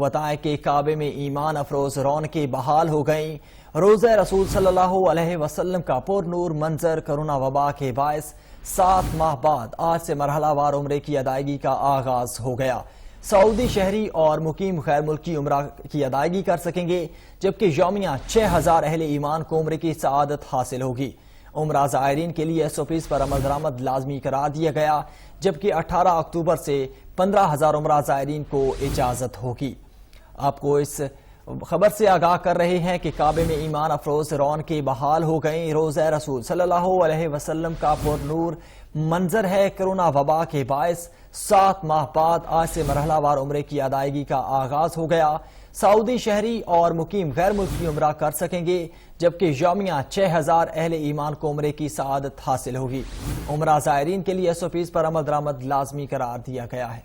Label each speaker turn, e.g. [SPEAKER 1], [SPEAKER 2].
[SPEAKER 1] بتائیں کہ کعبے میں ایمان افروز رونقیں بحال ہو گئیں۔ روزہ رسول صلی اللہ علیہ وسلم کا پر نور منظر کرونا وبا کے باعث 7 ماہ بعد آج سے مرحلہ وار عمرے کی ادائیگی کا آغاز ہو گیا۔ سعودی شہری اور مقیم غیر ملکی عمرہ کی ادائیگی کر سکیں گے، جبکہ یومیہ 6000 اہل ایمان کو عمرے کی سعادت حاصل ہوگی۔ عمرہ زائرین کے لیے SOPs پر عمل درآمد لازمی قرار دیا گیا، جبکہ 18 اکتوبر سے 15,000 عمرہ زائرین کو اجازت ہوگی۔ آپ کو اس خبر سے آگاہ کر رہے ہیں کہ کعبے میں ایمان افروز رونقیں بحال ہو گئیں۔ روزہ رسول صلی اللہ علیہ وسلم کا پر نور منظر ہے۔ کرونا وبا کے باعث 7 ماہ بعد آج سے مرحلہ وار عمرے کی ادائیگی کا آغاز ہو گیا۔ سعودی شہری اور مقیم غیر ملکی عمرہ کر سکیں گے، جبکہ یومیہ 6000 اہل ایمان کو عمرے کی سعادت حاصل ہوگی۔ عمرہ زائرین کے لیے SOPs پر عمل درآمد لازمی قرار دیا گیا ہے۔